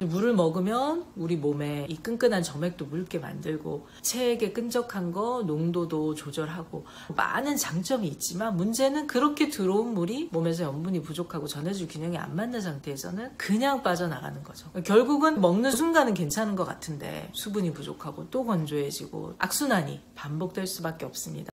물을 먹으면 우리 몸에 이 끈끈한 점액도 묽게 만들고 체액의 끈적한 거 농도도 조절하고 많은 장점이 있지만 문제는 그렇게 들어온 물이 몸에서 염분이 부족하고 전해질 균형이 안 맞는 상태에서는 그냥 빠져나가는 거죠. 결국은 먹는 순간은 괜찮은 것 같은데 수분이 부족하고 또 건조해지고 악순환이 반복될 수밖에 없습니다.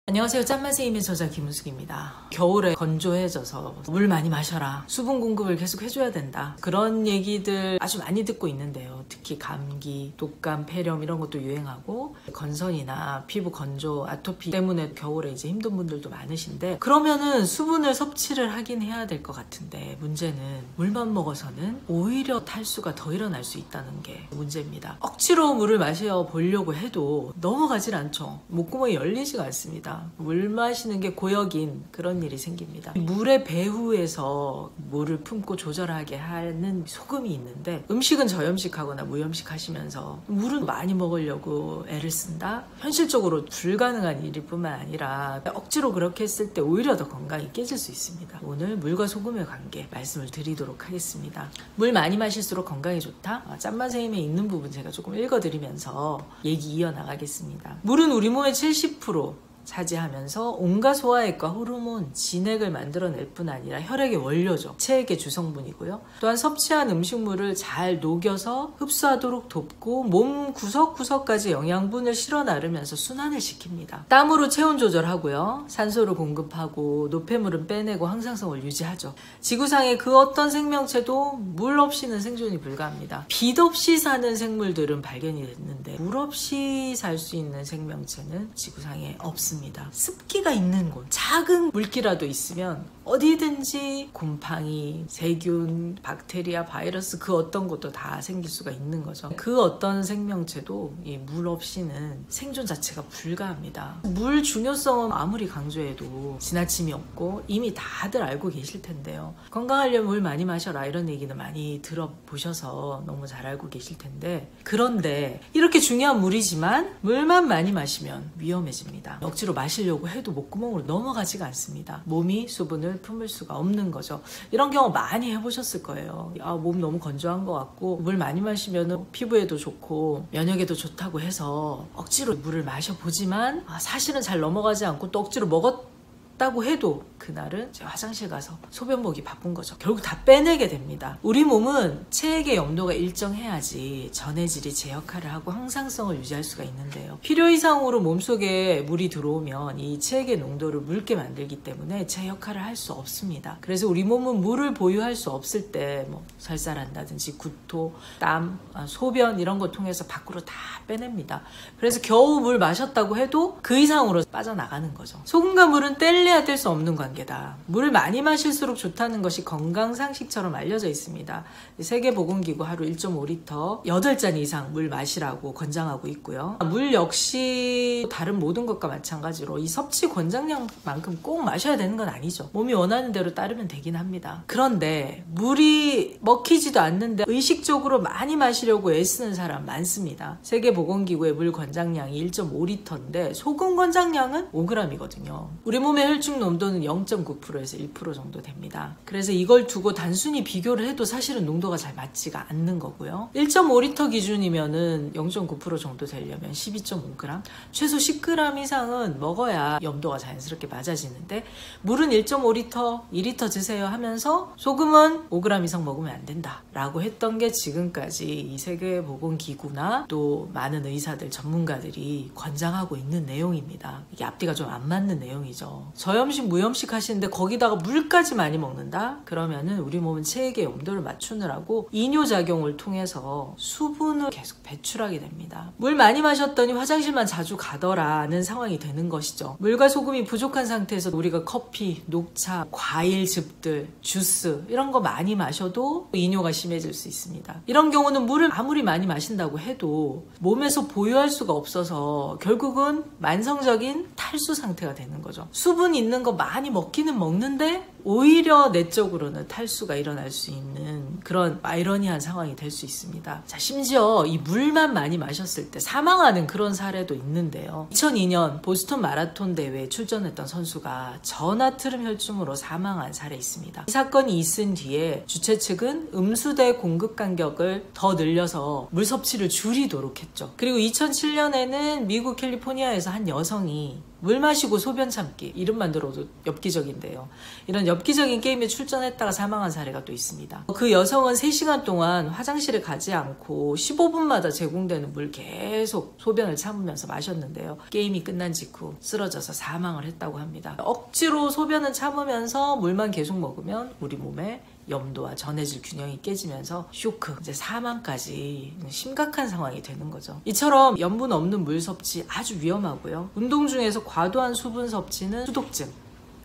안녕하세요. 짠맛의 힘의 저자 김은숙입니다. 겨울에 건조해져서 물 많이 마셔라. 수분 공급을 계속 해줘야 된다. 그런 얘기들 아주 많이 듣고 있는데요. 특히 감기, 독감, 폐렴 이런 것도 유행하고 건선이나 피부 건조, 아토피 때문에 겨울에 이제 힘든 분들도 많으신데 그러면은 수분을 섭취를 하긴 해야 될 것 같은데 문제는 물만 먹어서는 오히려 탈수가 더 일어날 수 있다는 게 문제입니다. 억지로 물을 마셔 보려고 해도 넘어가질 않죠. 목구멍이 열리지가 않습니다. 물 마시는 게 고역인 그런 일이 생깁니다. 물의 배후에서 물을 품고 조절하게 하는 소금이 있는데 음식은 저염식하거나 무염식 하시면서 물을 많이 먹으려고 애를 쓴다? 현실적으로 불가능한 일일 뿐만 아니라 억지로 그렇게 했을 때 오히려 더 건강이 깨질 수 있습니다. 오늘 물과 소금의 관계 말씀을 드리도록 하겠습니다. 물 많이 마실수록 건강에 좋다? 짠맛의 힘에 있는 부분 제가 조금 읽어드리면서 얘기 이어나가겠습니다. 물은 우리 몸의 70% 차지하면서 온갖 소화액과 호르몬, 진액을 만들어낼 뿐 아니라 혈액의 원료죠. 체액의 주성분이고요. 또한 섭취한 음식물을 잘 녹여서 흡수하도록 돕고 몸 구석구석까지 영양분을 실어 나르면서 순환을 시킵니다. 땀으로 체온 조절하고요. 산소를 공급하고 노폐물은 빼내고 항상성을 유지하죠. 지구상의 그 어떤 생명체도 물 없이는 생존이 불가합니다. 빛 없이 사는 생물들은 발견이 됐는데 물 없이 살 수 있는 생명체는 지구상에 없습니다. 습기가 있는 곳, 작은 물기라도 있으면 어디든지 곰팡이, 세균, 박테리아, 바이러스 그 어떤 것도 다 생길 수가 있는 거죠. 그 어떤 생명체도 이 물 없이는 생존 자체가 불가합니다. 물 중요성은 아무리 강조해도 지나침이 없고 이미 다들 알고 계실 텐데요. 건강하려면 물 많이 마셔라 이런 얘기는 많이 들어보셔서 너무 잘 알고 계실 텐데 그런데 이렇게 중요한 물이지만 물만 많이 마시면 위험해집니다. 억지로 마시려고 해도 목구멍으로 넘어가지가 않습니다. 몸이 수분을 품을 수가 없는 거죠. 이런 경우 많이 해보셨을 거예요. 몸 너무 건조한 것 같고 물 많이 마시면 피부에도 좋고 면역에도 좋다고 해서 억지로 물을 마셔보지만 사실은 잘 넘어가지 않고 또 억지로 먹었다고 해도 그날은 화장실 가서 소변 보기 바쁜 거죠. 결국 다 빼내게 됩니다. 우리 몸은 체액의 염도가 일정해야지 전해질이 제 역할을 하고 항상성을 유지할 수가 있는데요. 필요 이상으로 몸속에 물이 들어오면 이 체액의 농도를 묽게 만들기 때문에 제 역할을 할 수 없습니다. 그래서 우리 몸은 물을 보유할 수 없을 때 설사한다든지 구토, 땀, 소변 이런 거 통해서 밖으로 다 빼냅니다. 그래서 겨우 물 마셨다고 해도 그 이상으로 빠져나가는 거죠. 소금과 물은 뗄래야 뗄 수 없는 관계다. 물을 많이 마실수록 좋다는 것이 건강상식처럼 알려져 있습니다. 세계보건기구 하루 1.5리터 8잔 이상 물 마시라고 권장하고 있고요. 물 역시 다른 모든 것과 마찬가지로 이 섭취 권장량만큼 꼭 마셔야 되는 건 아니죠. 몸이 원하는 대로 따르면 되긴 합니다. 그런데 물이 먹히지도 않는데 의식적으로 많이 마시려고 애쓰는 사람 많습니다. 세계보건기구의 물 권장량이 1.5리터인데 소금 권장량은 5g이거든요. 우리 몸의 혈중 농도는 0.9%에서 1% 정도 됩니다. 그래서 이걸 두고 단순히 비교를 해도 사실은 농도가 잘 맞지가 않는 거고요. 1.5리터 기준이면은 0.9% 정도 되려면 12.5g, 최소 10g 이상은 먹어야 염도가 자연스럽게 맞아지는데 물은 1.5리터, 2리터 드세요 하면서 소금은 5g 이상 먹으면 안 된다 라고 했던 게 지금까지 이 세계보건기구나 또 많은 의사들, 전문가들이 권장하고 있는 내용입니다. 이게 앞뒤가 좀 안 맞는 내용이죠. 저염식, 무염식 하시는데 거기다가 물까지 많이 먹는다? 그러면은 우리 몸은 체액의 염도를 맞추느라고 이뇨작용을 통해서 수분을 계속 배출하게 됩니다. 물 많이 마셨더니 화장실만 자주 가더라는 상황이 되는 것이죠. 물과 소금이 부족한 상태에서 우리가 커피, 녹차, 과일즙들, 주스 이런 거 많이 마셔도 이뇨가 심해질 수 있습니다. 이런 경우는 물을 아무리 많이 마신다고 해도 몸에서 보유할 수가 없어서 결국은 만성적인 탈수 상태가 되는 거죠. 수분 있는 거 많이 먹기는 먹는데 오히려 내적으로는 탈수가 일어날 수 있는 그런 아이러니한 상황이 될 수 있습니다. 자, 심지어 이 물만 많이 마셨을 때 사망하는 그런 사례도 있는데요. 2002년 보스턴 마라톤 대회에 출전했던 선수가 저나트륨 혈증으로 사망한 사례 있습니다. 이 사건이 있은 뒤에 주최 측은 음수대 공급 간격을 더 늘려서 물 섭취를 줄이도록 했죠. 그리고 2007년에는 미국 캘리포니아에서 한 여성이 물 마시고 소변 참기, 이름만 들어도 엽기적인데요. 이런 엽기적인 게임에 출전했다가 사망한 사례가 또 있습니다. 그 여성은 3시간 동안 화장실에 가지 않고 15분마다 제공되는 물 계속 소변을 참으면서 마셨는데요. 게임이 끝난 직후 쓰러져서 사망을 했다고 합니다. 억지로 소변을 참으면서 물만 계속 먹으면 우리 몸에 염도와 전해질 균형이 깨지면서 쇼크, 이제 사망까지 심각한 상황이 되는 거죠. 이처럼 염분 없는 물 섭취 아주 위험하고요. 운동 중에서 과도한 수분 섭취는 수독증,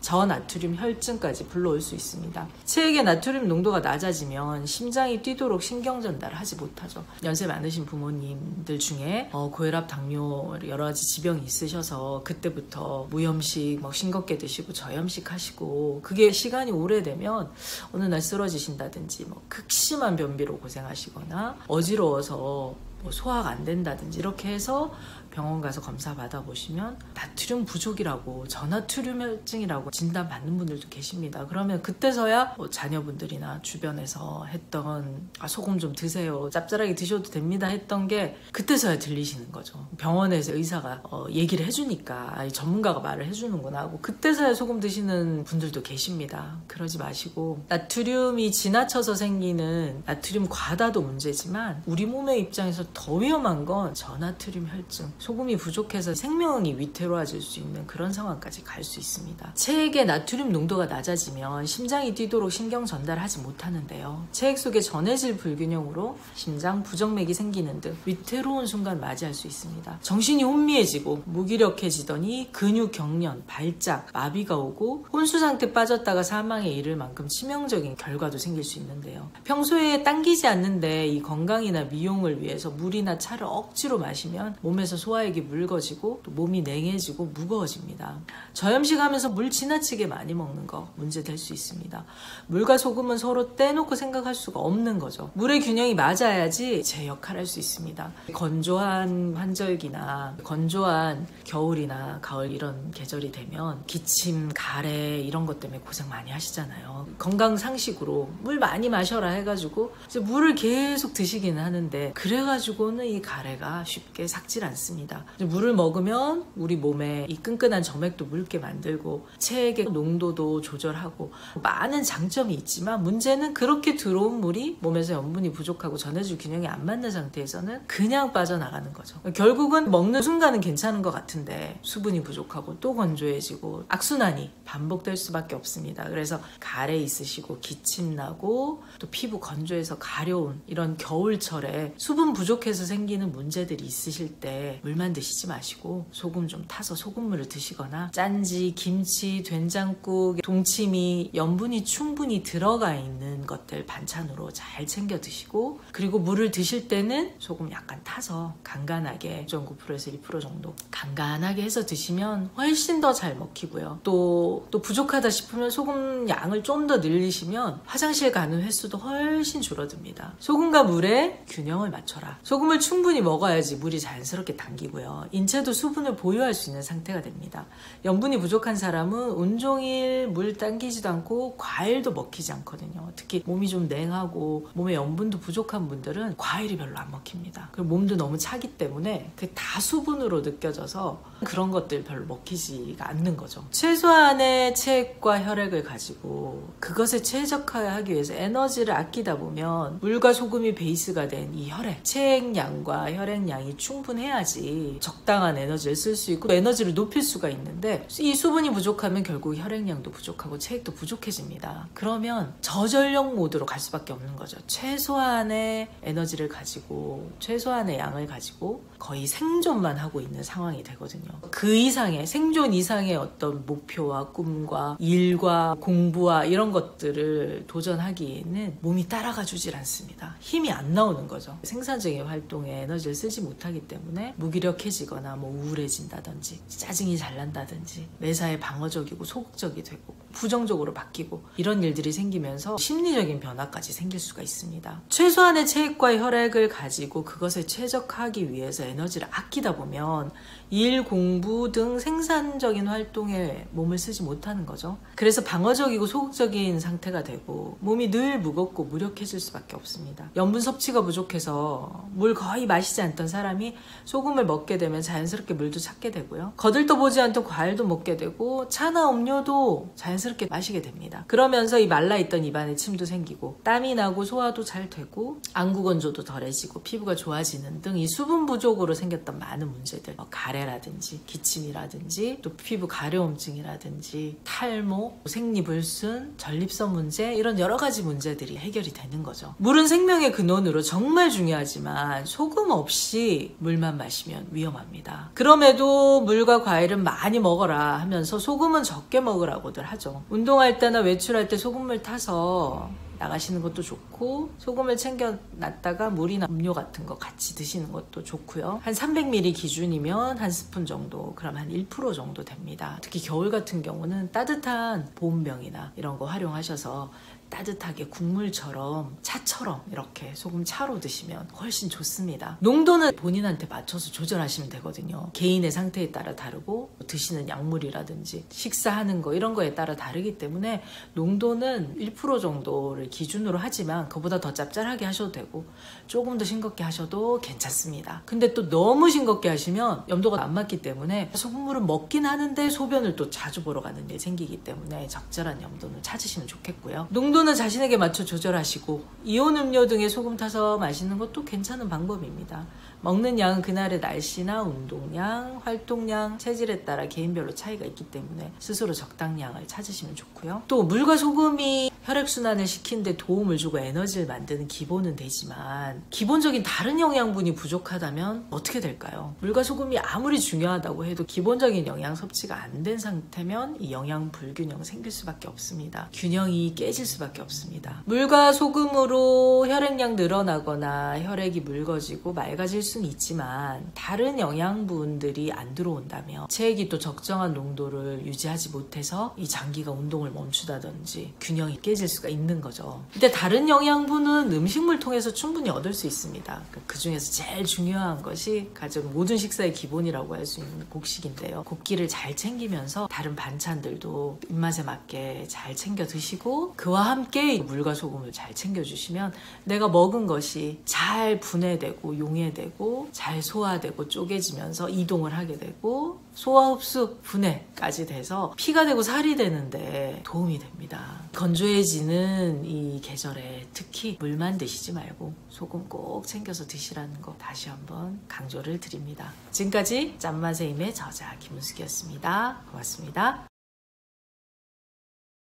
저나트륨 혈증까지 불러올 수 있습니다. 체액의 나트륨 농도가 낮아지면 심장이 뛰도록 신경 전달을 하지 못하죠. 연세 많으신 부모님들 중에 고혈압, 당뇨 여러 가지 지병이 있으셔서 그때부터 무염식 싱겁게 드시고 저염식 하시고, 그게 시간이 오래되면 어느 날 쓰러지신다든지 극심한 변비로 고생하시거나 어지러워서 소화가 안 된다든지 이렇게 해서 병원 가서 검사 받아보시면 나트륨 부족이라고, 저나트륨 혈증이라고 진단받는 분들도 계십니다. 그러면 그때서야 자녀분들이나 주변에서 했던 소금 좀 드세요, 짭짤하게 드셔도 됩니다 했던 게 그때서야 들리시는 거죠. 병원에서 의사가 얘기를 해주니까 전문가가 말을 해주는구나 하고 그때서야 소금 드시는 분들도 계십니다. 그러지 마시고, 나트륨이 지나쳐서 생기는 나트륨 과다도 문제지만 우리 몸의 입장에서 더 위험한 건 저나트륨 혈증, 소금이 부족해서 생명이 위태로워질 수 있는 그런 상황까지 갈 수 있습니다. 체액의 나트륨 농도가 낮아지면 심장이 뛰도록 신경 전달하지 못하는데요. 체액 속의 전해질 불균형으로 심장 부정맥이 생기는 등 위태로운 순간 맞이할 수 있습니다. 정신이 혼미해지고 무기력해지더니 근육 경련, 발작, 마비가 오고 혼수 상태 빠졌다가 사망에 이를 만큼 치명적인 결과도 생길 수 있는데요. 평소에 당기지 않는데 이 건강이나 미용을 위해서 물이나 차를 억지로 마시면 몸에서 소화액이 묽어지고 또 몸이 냉해지고 무거워집니다. 저염식하면서 물 지나치게 많이 먹는 거 문제될 수 있습니다. 물과 소금은 서로 떼놓고 생각할 수가 없는 거죠. 물의 균형이 맞아야지 제 역할을 할 수 있습니다. 건조한 환절기나 건조한 겨울이나 가을 이런 계절이 되면 기침, 가래 이런 것 때문에 고생 많이 하시잖아요. 건강 상식으로 물 많이 마셔라 해가지고 이제 물을 계속 드시기는 하는데 그래가지고는 이 가래가 쉽게 삭질 않습니다. 물을 먹으면 우리 몸에 이 끈끈한 점액도 묽게 만들고 체액의 농도도 조절하고 많은 장점이 있지만 문제는 그렇게 들어온 물이 몸에서 염분이 부족하고 전해질 균형이 안 맞는 상태에서는 그냥 빠져나가는 거죠. 결국은 먹는 순간은 괜찮은 것 같은데 수분이 부족하고 또 건조해지고 악순환이 반복될 수밖에 없습니다. 그래서 가래 있으시고 기침 나고 또 피부 건조해서 가려운 이런 겨울철에 수분 부족해서 생기는 문제들이 있으실 때 물만 드시지 마시고 소금 좀 타서 소금물을 드시거나 짠지, 김치, 된장국, 동치미 염분이 충분히 들어가 있는 것들 반찬으로 잘 챙겨 드시고, 그리고 물을 드실 때는 소금 약간 타서 간간하게 0.9%에서 1% 정도 간간하게 해서 드시면 훨씬 더 잘 먹히고요. 또 부족하다 싶으면 소금 양을 좀 더 늘리시면 화장실 가는 횟수도 훨씬 줄어듭니다. 소금과 물의 균형을 맞춰라. 소금을 충분히 먹어야지 물이 자연스럽게 당기고요. 인체도 수분을 보유할 수 있는 상태가 됩니다. 염분이 부족한 사람은 온종일 물 당기지도 않고 과일도 먹히지 않거든요. 특히 몸이 좀 냉하고 몸에 염분도 부족한 분들은 과일이 별로 안 먹힙니다. 그리고 몸도 너무 차기 때문에 그게 다 수분으로 느껴져서 그런 것들 별로 먹히지가 않는 거죠. 최소한의 체액과 혈액을 가지고 그것에 최적화하기 위해서 에너지를 아끼다 보면 물과 소금이 베이스가 된 이 혈액, 체액량과 혈액량이 충분해야지 적당한 에너지를 쓸 수 있고 에너지를 높일 수가 있는데, 이 수분이 부족하면 결국 혈액량도 부족하고 체액도 부족해집니다. 그러면 저전력 모드로 갈 수밖에 없는 거죠. 최소한의 에너지를 가지고 최소한의 양을 가지고 거의 생존만 하고 있는 상황이 되거든요. 그 이상의 생존 이상의 어떤 목표와 꿈과 일과 공부와 이런 것들을 도전하기에는 몸이 따라가 주질 않습니다. 힘이 안 나오는 거죠. 생산적인 활동에 에너지를 쓰지 못하기 때문에 무기력해지거나 우울해진다든지 짜증이 잘 난다든지 매사에 방어적이고 소극적이 되고 부정적으로 바뀌고 이런 일들이 생기면서 심리적인 변화까지 생길 수가 있습니다. 최소한의 체액과 혈액을 가지고 그것에 최적화하기 위해서 에너지를 아끼다 보면 일, 공부 등 생산적인 활동에 몸을 쓰지 못하는 거죠. 그래서 방어적이고 소극적인 상태가 되고 몸이 늘 무겁고 무력해질 수밖에 없습니다. 염분 섭취가 부족해서 물 거의 마시지 않던 사람이 소금을 먹게 되면 자연스럽게 물도 찾게 되고요. 거들떠보지 않던 과일도 먹게 되고 차나 음료도 자연스럽게 마시게 됩니다. 그러면서 이 말라있던 입안에 침도 생기고 땀이 나고 소화도 잘 되고 안구 건조도 덜해지고 피부가 좋아지는 등 이 수분 부족으로 생겼던 많은 문제들, 가래라든지 기침이라든지 또 피부 가려움증이라든지 탈모, 생리불순, 전립선 문제 이런 여러 가지 문제들이 해결이 되는 거죠. 물은 생명의 근원으로 정말 중요하지만 소금 없이 물만 마시면 위험합니다. 그럼에도 물과 과일은 많이 먹어라 하면서 소금은 적게 먹으라고들 하죠. 운동할 때나 외출할 때 소금물 타서 나가시는 것도 좋고 소금을 챙겨놨다가 물이나 음료 같은 거 같이 드시는 것도 좋고요. 한 300ml 기준이면 한 스푼 정도, 그럼 한 1% 정도 됩니다. 특히 겨울 같은 경우는 따뜻한 보온병이나 이런 거 활용하셔서 따뜻하게 국물처럼 차처럼 이렇게 소금 차로 드시면 훨씬 좋습니다. 농도는 본인한테 맞춰서 조절하시면 되거든요. 개인의 상태에 따라 다르고 드시는 약물이라든지 식사하는 거 이런 거에 따라 다르기 때문에 농도는 1% 정도를 기준으로 하지만 그보다 더 짭짤하게 하셔도 되고 조금 더 싱겁게 하셔도 괜찮습니다. 근데 또 너무 싱겁게 하시면 염도가 안 맞기 때문에 소금물은 먹긴 하는데 소변을 또 자주 보러 가는 일이 생기기 때문에 적절한 염도는 찾으시면 좋겠고요. 농도는 자신에게 맞춰 조절하시고 이온 음료 등에 소금 타서 마시는 것도 괜찮은 방법입니다. 먹는 양은 그날의 날씨나 운동량, 활동량, 체질에 따라 개인별로 차이가 있기 때문에 스스로 적당량을 찾으시면 좋고요. 또 물과 소금이 혈액순환을 시키는 데 도움을 주고 에너지를 만드는 기본은 되지만 기본적인 다른 영양분이 부족하다면 어떻게 될까요? 물과 소금이 아무리 중요하다고 해도 기본적인 영양 섭취가 안 된 상태면 이 영양 불균형 생길 수밖에 없습니다. 균형이 깨질 수밖에 없습니다. 물과 소금으로 혈액량 늘어나거나 혈액이 묽어지고 맑아질 수는 있지만 다른 영양분들이 안 들어온다면 체액이 또 적정한 농도를 유지하지 못해서 이 장기가 운동을 멈추다든지 균형이 깨질 수가 있는 거죠. 근데 다른 영양분은 음식물 통해서 충분히 얻을 수 있습니다. 그 중에서 제일 중요한 것이 가장 모든 식사의 기본이라고 할 수 있는 곡식인데요. 곡기를 잘 챙기면서 다른 반찬들도 입맛에 맞게 잘 챙겨 드시고 그와 함께 물과 소금을 잘 챙겨주시면 내가 먹은 것이 잘 분해되고 용해되고 잘 소화되고 쪼개지면서 이동을 하게 되고 소화 흡수 분해까지 돼서 피가 되고 살이 되는데 도움이 됩니다. 건조해지는 이 계절에 특히 물만 드시지 말고 소금 꼭 챙겨서 드시라는 거 다시 한번 강조를 드립니다. 지금까지 짠맛의 힘의 저자 김은숙이었습니다. 고맙습니다.